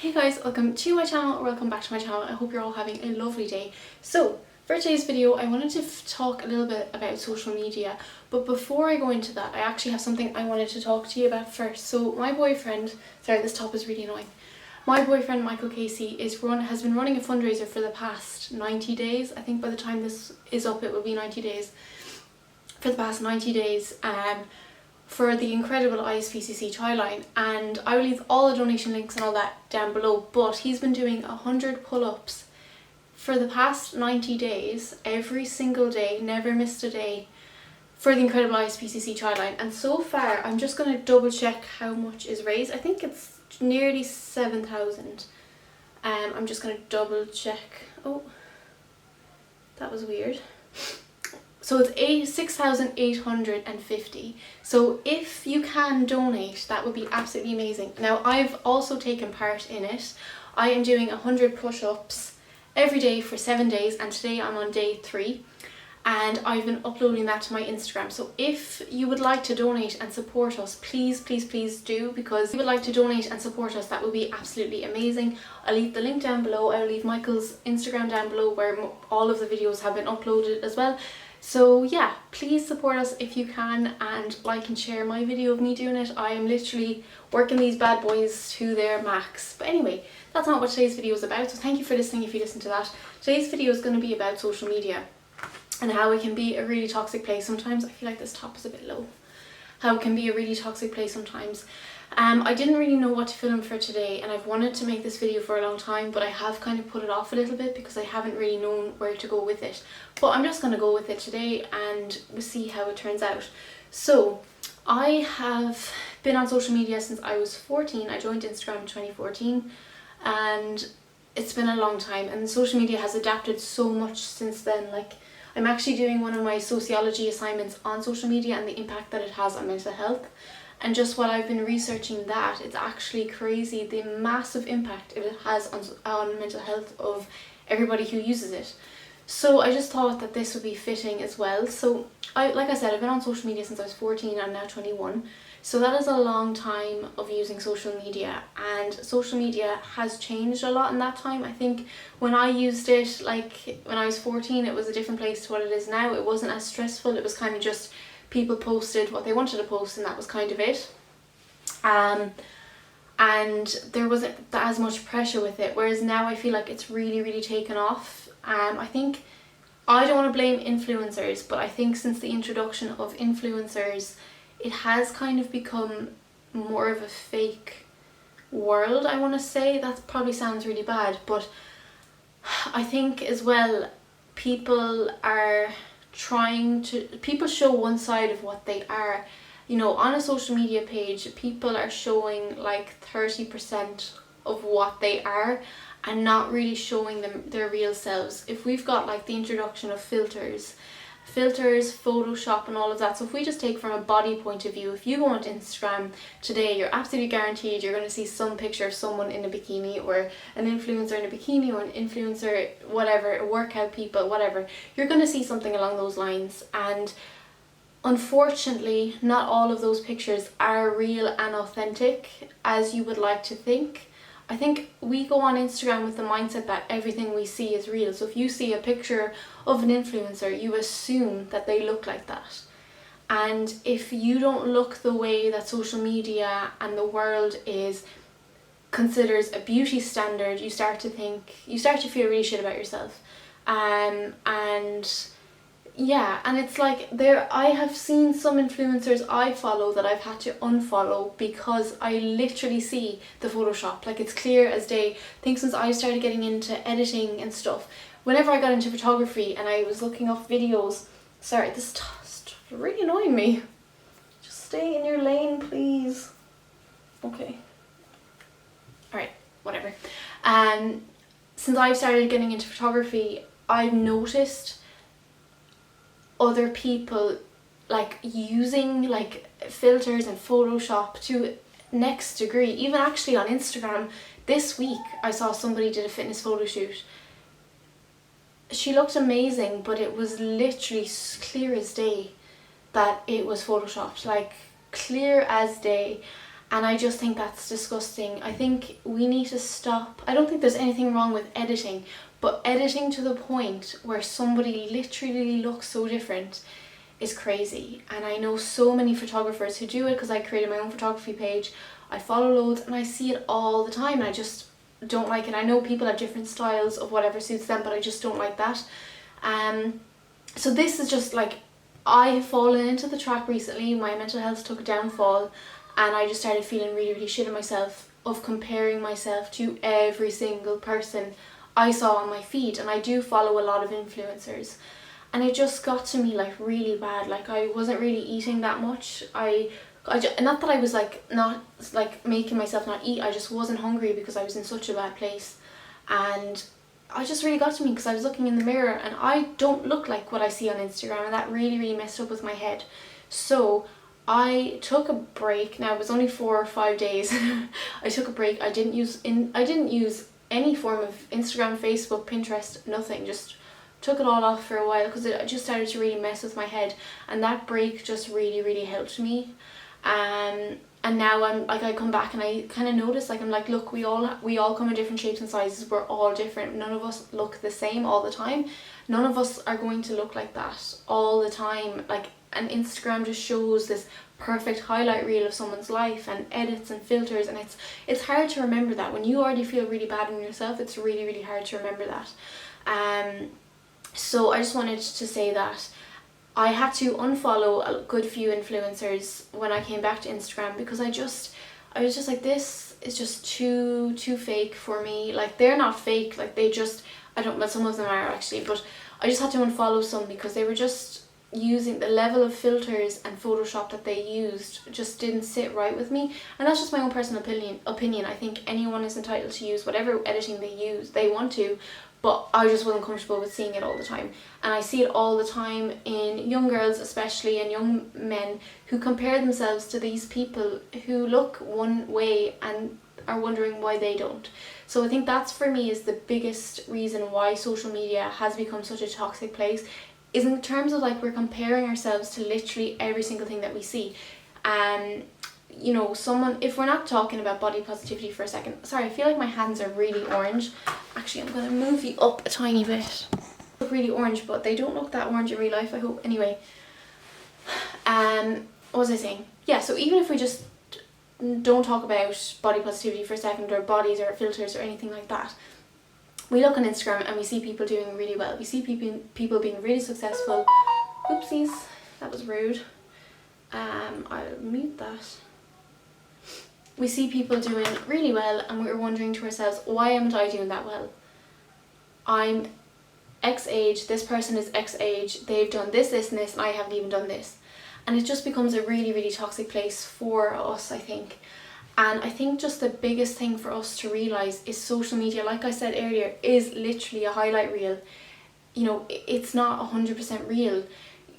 Hey guys, welcome to my channel, or welcome back to my channel. I hope you're all having a lovely day. So for today's video I wanted to talk a little bit about social media, but before I go into that I actually have something I wanted to talk to you about first. So my boyfriend, sorry this top is really annoying, my boyfriend Michael Casey has been running a fundraiser for the past 90 days. I think by the time this is up it will be 90 days. For the past 90 days for the incredible ISPCC toy line, and I will leave all the donation links and all that down below, but he's been doing 100 pull-ups for the past 90 days, every single day, never missed a day, for the incredible ISPCC toy line. And so far, I'm just going to double check how much is raised. I think it's nearly 7,000. I'm just going to double check. Oh, that was weird. So it's 6,850. So if you can donate, that would be absolutely amazing. Now I've also taken part in it. I am doing 100 push-ups every day for 7 days, and today I'm on day 3. And I've been uploading that to my Instagram. So if you would like to donate and support us, please do, because if you would like to donate and support us, that would be absolutely amazing. I'll leave the link down below. I'll leave Michael's Instagram down below where all of the videos have been uploaded as well. So yeah, please support us if you can, and like and share my video of me doing it. I am literally working these bad boys to their max. But anyway, that's not what today's video is about, so thank you for listening if you listen to that. Today's video is going to be about social media and how it can be a really toxic place sometimes. I feel like this top is a bit low. How it can be a really toxic place sometimes. I didn't really know what to film for today, and I've wanted to make this video for a long time, but I have kind of put it off a little bit because I haven't really known where to go with it. But I'm just going to go with it today and we'll see how it turns out. So I have been on social media since I was 14. I joined Instagram in 2014 and it's been a long time, and social media has adapted so much since then. Like, I'm actually doing one of my sociology assignments on social media and the impact that it has on mental health. And just while I've been researching that, it's actually crazy the massive impact it has on mental health of everybody who uses it. So I just thought that this would be fitting as well. So like I said, I've been on social media since I was 14. I'm now 21. So that is a long time of using social media, and social media has changed a lot in that time. I think when I used it, like when I was 14, it was a different place to what it is now. It wasn't as stressful. It was kind of just people posted what they wanted to post, and that was kind of it. And there wasn't as much pressure with it, whereas now I feel like it's really taken off. I think, I don't want to blame influencers, but I think since the introduction of influencers, it has kind of become more of a fake world, I want to say. That probably sounds really bad, but I think as well people show one side of what they are. You know, on a social media page, people are showing like 30% of what they are and not really showing them their real selves. If we've got like the introduction of filters, Photoshop and all of that. So if we just take from a body point of view, if you go onto Instagram today, you're absolutely guaranteed you're going to see some picture of someone in a bikini, or an influencer in a bikini, or an influencer, whatever, workout people, whatever. You're going to see something along those lines, and unfortunately not all of those pictures are real and authentic as you would like to think. I think we go on Instagram with the mindset that everything we see is real. So if you see a picture of an influencer, you assume that they look like that. And if you don't look the way that social media and the world considers a beauty standard, you start to feel really shit about yourself. Yeah, and it's like I have seen some influencers I follow that I've had to unfollow because I literally see the Photoshop. Like, it's clear as day. I think since I started getting into editing and stuff, whenever I got into photography and I was looking up videos, sorry, this is really annoying me. Just stay in your lane, please. Okay. Alright, whatever. Since I've started getting into photography, I've noticed other people like using like filters and Photoshop to next degree. Even actually on Instagram this week I saw somebody did a fitness photo shoot. She looked amazing, but it was literally clear as day that it was photoshopped, like clear as day. And I just think that's disgusting. I think we need to stop. I don't think there's anything wrong with editing, but editing to the point where somebody literally looks so different is crazy. And I know so many photographers who do it because I created my own photography page. I follow loads and I see it all the time, and I just don't like it. I know people have different styles of whatever suits them, but I just don't like that. So this is just like, I have fallen into the trap recently. My mental health took a downfall, and I just started feeling really, really shit at myself of comparing myself to every single person I saw on my feed. And I do follow a lot of influencers, and it just got to me like really bad. Like I wasn't really eating that much. Not that I was like not like making myself not eat, I just wasn't hungry because I was in such a bad place. And I just really got to me because I was looking in the mirror and I don't look like what I see on Instagram, and that really, really messed up with my head. So I took a break. Now it was only 4 or 5 days. I took a break. I didn't use any form of Instagram, Facebook, Pinterest, nothing. Just took it all off for a while because it just started to really mess with my head, and that break just really, really helped me. And now I'm like, I come back and I kind of notice, like I'm like, look, we all come in different shapes and sizes. We're all different. None of us look the same all the time. None of us are going to look like that all the time. Like, and Instagram just shows this perfect highlight reel of someone's life, and edits and filters, and it's hard to remember that. When you already feel really bad in yourself, it's really, really hard to remember that. So I just wanted to say that I had to unfollow a good few influencers when I came back to Instagram, because I was just like, this is just too fake for me. Like, they're not fake, like they just, well, some of them are actually, but I just had to unfollow some because they were just using the level of filters and Photoshop that they used just didn't sit right with me. And that's just my own personal opinion. I think anyone is entitled to use whatever editing they want to, but I just wasn't comfortable with seeing it all the time. And I see it all the time in young girls especially, and young men who compare themselves to these people who look one way and are wondering why they don't. So I think that's, for me, is the biggest reason why social media has become such a toxic place, is in terms of like, we're comparing ourselves to literally every single thing that we see. You know, if we're not talking about body positivity for a second, sorry, I feel like my hands are really orange. Actually, I'm going to move you up a tiny bit. They look really orange, but they don't look that orange in real life, I hope. Anyway, what was I saying? Yeah, so even if we just don't talk about body positivity for a second, or bodies or filters or anything like that, we look on Instagram and we see people doing really well. We see people being really successful. Oopsies, that was rude. I'll mute that. We see people doing really well, and we're wondering to ourselves, why am I doing that well? I'm X age, this person is X age, they've done this, and this, and I haven't even done this. And it just becomes a really, really toxic place for us, I think. And I think just the biggest thing for us to realise is social media, like I said earlier, is literally a highlight reel. You know, it's not 100% real.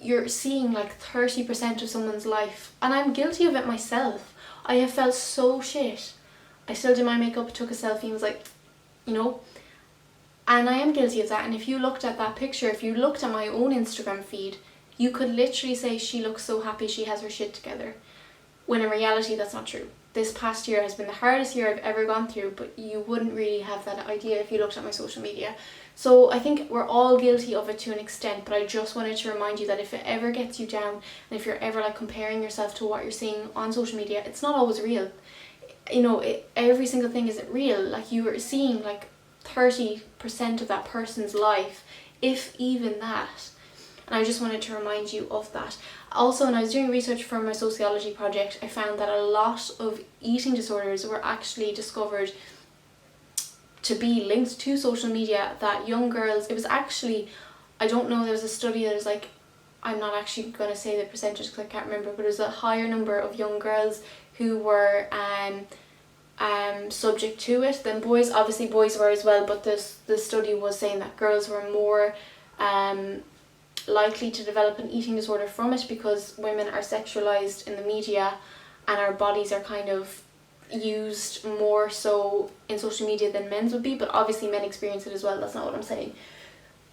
You're seeing like 30% of someone's life, and I'm guilty of it myself. I have felt so shit. I still did my makeup, took a selfie and was like, you know, and I am guilty of that. And if you looked at that picture, if you looked at my own Instagram feed, you could literally say she looks so happy, she has her shit together, when in reality that's not true. This past year has been the hardest year I've ever gone through, but you wouldn't really have that idea if you looked at my social media. So I think we're all guilty of it to an extent, but I just wanted to remind you that if it ever gets you down, and if you're ever like comparing yourself to what you're seeing on social media, it's not always real. You know, every single thing isn't real. Like, you are seeing like 30% of that person's life, if even that. And I just wanted to remind you of that. Also, when I was doing research for my sociology project, I found that a lot of eating disorders were actually discovered to be linked to social media, that young girls, it was actually, I don't know, there was a study that was like, I'm not actually going to say the percentage because I can't remember, but it was a higher number of young girls who were subject to it than boys. Obviously boys were as well, but the study was saying that girls were more likely to develop an eating disorder from it, because women are sexualized in the media and our bodies are kind of used more so in social media than men's would be. But obviously men experience it as well, that's not what I'm saying.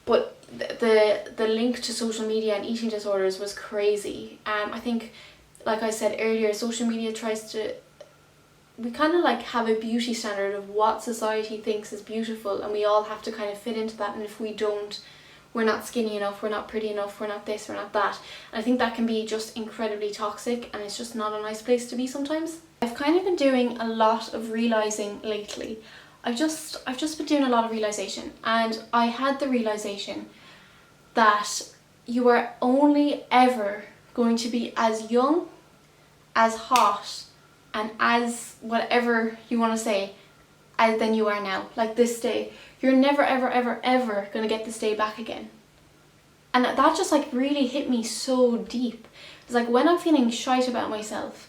But the link to social media and eating disorders was crazy. I think, like I said earlier, social media tries to we kind of like have a beauty standard of what society thinks is beautiful, and we all have to kind of fit into that, and if we don't, we're not skinny enough, we're not pretty enough, we're not this, we're not that. And I think that can be just incredibly toxic, and it's just not a nice place to be sometimes. I've kind of been doing a lot of realising lately. I've just been doing a lot of realisation, and I had the realisation that you are only ever going to be as young, as hot, and as whatever you want to say as than you are now. Like this day, you're never ever ever ever going to get this day back again. And that just like really hit me so deep. It's like when I'm feeling shite about myself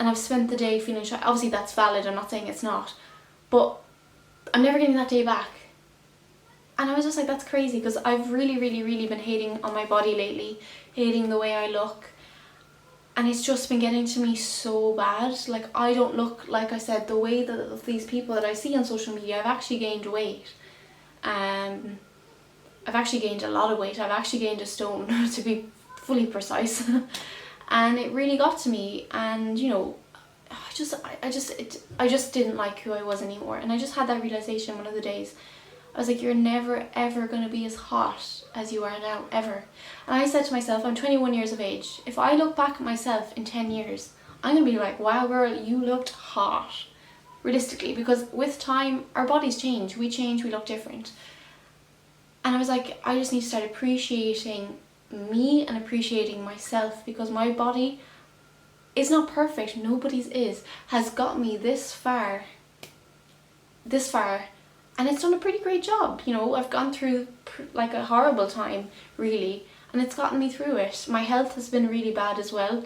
and I've spent the day feeling shite, obviously that's valid, I'm not saying it's not, but I'm never getting that day back. And I was just like, that's crazy, because I've really been hating on my body lately, hating the way I look, and it's just been getting to me so bad. Like, I don't look, like I said, the way that of these people that I see on social media. I've actually gained weight. I've actually gained a lot of weight. I've actually gained a stone to be fully precise. And it really got to me, and you know, I just didn't like who I was anymore. And I just had that realization one of the days. I was like, you're never ever going to be as hot as you are now, ever. And I said to myself, I'm 21 years of age. If I look back at myself in 10 years, I'm going to be like, wow girl, you looked hot. Realistically, because with time, our bodies change, we look different. And I was like, I just need to start appreciating me and appreciating myself, because my body is not perfect, nobody's is, has got me this far, and it's done a pretty great job. You know, I've gone through like a horrible time, really, and it's gotten me through it. My health has been really bad as well.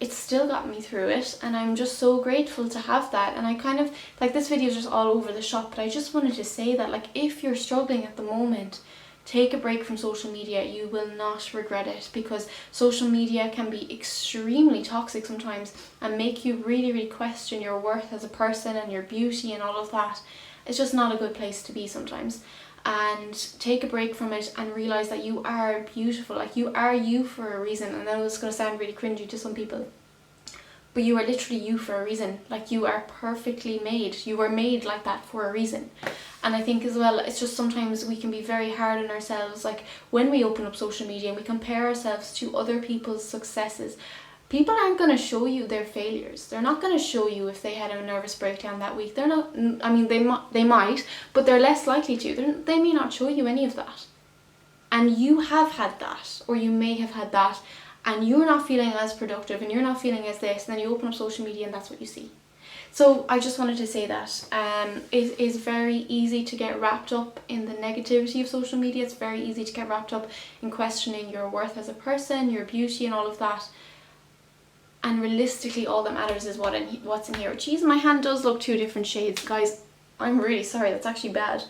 It's still gotten me through it, and I'm just so grateful to have that. And I kind of, like, this video is just all over the shop, but I just wanted to say that, like, if you're struggling at the moment, take a break from social media. You will not regret it, because social media can be extremely toxic sometimes and make you really question your worth as a person and your beauty and all of that. It's just not a good place to be sometimes. And take a break from it and realise that you are beautiful. Like, you are you for a reason. And I know it's going to sound really cringy to some people, but you are literally you for a reason. Like, you are perfectly made. You were made like that for a reason. And I think as well, it's just sometimes we can be very hard on ourselves. Like, when we open up social media and we compare ourselves to other people's successes, people aren't going to show you their failures. They're not going to show you if they had a nervous breakdown that week. They're not, I mean, they might, but they're less likely to. They may not show you any of that. And you have had that, or you may have had that, and you're not feeling as productive and you're not feeling as this, and then you open up social media and that's what you see. So I just wanted to say that it is very easy to get wrapped up in the negativity of social media. It's very easy to get wrapped up in questioning your worth as a person, your beauty and all of that. And realistically, all that matters is what's in here. Jeez, my hand does look 2 different shades. Guys, I'm really sorry, that's actually bad.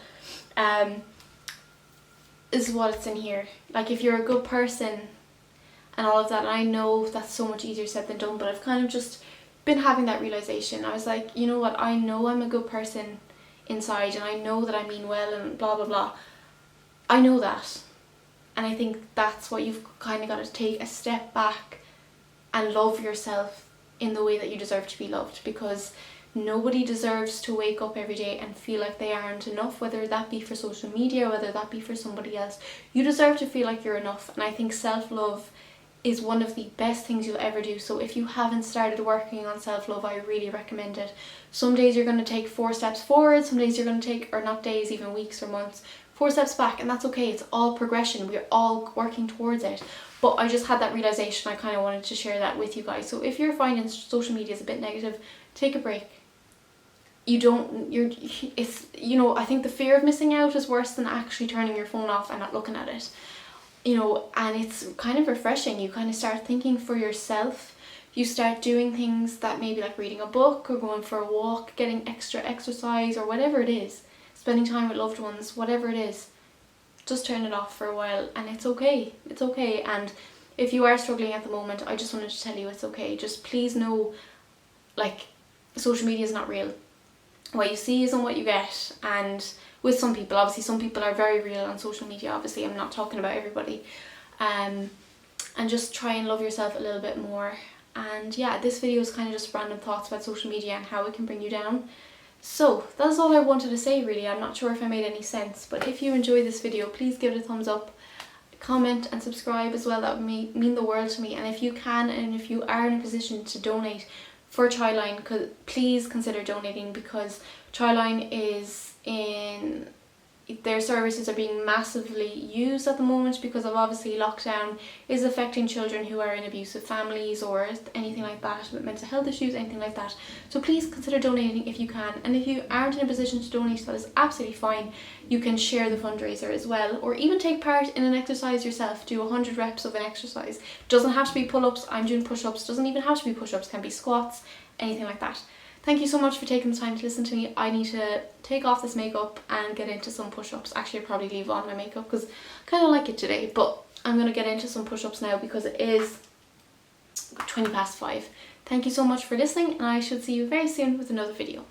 Is what's in here. Like, if you're a good person and all of that, and I know that's so much easier said than done, but I've kind of just been having that realization. I was like, you know what, I know I'm a good person inside, and I know that I mean well and blah blah blah. I know that. And I think that's what you've kind of got to take a step back and love yourself in the way that you deserve to be loved, because nobody deserves to wake up every day and feel like they aren't enough, whether that be for social media, whether that be for somebody else. You deserve to feel like you're enough, and I think self-love is one of the best things you'll ever do. So if you haven't started working on self-love, I really recommend it. Some days you're going to take 4 steps forward, some days you're going to take, or not days, even weeks or months, 4 steps back, and that's okay. It's all progression. We're all working towards it. But I just had that realization. I kind of wanted to share that with you guys. So if you're finding social media is a bit negative, take a break. I think the fear of missing out is worse than actually turning your phone off and not looking at it. You know, and it's kind of refreshing. You kind of start thinking for yourself. You start doing things that maybe like reading a book or going for a walk, getting extra exercise or whatever it is, spending time with loved ones, whatever it is. Just turn it off for a while, and it's okay. It's okay. And if you are struggling at the moment, I just wanted to tell you it's okay. Just please know, like, social media is not real. What you see isn't what you get. And with some people, obviously some people are very real on social media. Obviously, I'm not talking about everybody. And just try and love yourself a little bit more. And yeah, this video is kind of just random thoughts about social media and how it can bring you down. So that's all I wanted to say really. I'm not sure if I made any sense, but if you enjoyed this video, please give it a thumbs up, comment and subscribe as well. That would mean the world to me. And if you can, and if you are in a position to donate for Childline, please consider donating, because Childline is in... their services are being massively used at the moment because of obviously lockdown is affecting children who are in abusive families or anything like that, mental health issues, anything like that. So please consider donating if you can, and if you aren't in a position to donate, that is absolutely fine. You can share the fundraiser as well, or even take part in an exercise yourself. Do 100 reps of an exercise. Doesn't have to be pull-ups, I'm doing push-ups, doesn't even have to be push-ups, can be squats, anything like that. Thank you so much for taking the time to listen to me. I need to take off this makeup and get into some push-ups. Actually, I'll probably leave on my makeup because I kind of like it today. But I'm going to get into some push-ups now because it is 5:20. Thank you so much for listening, and I should see you very soon with another video.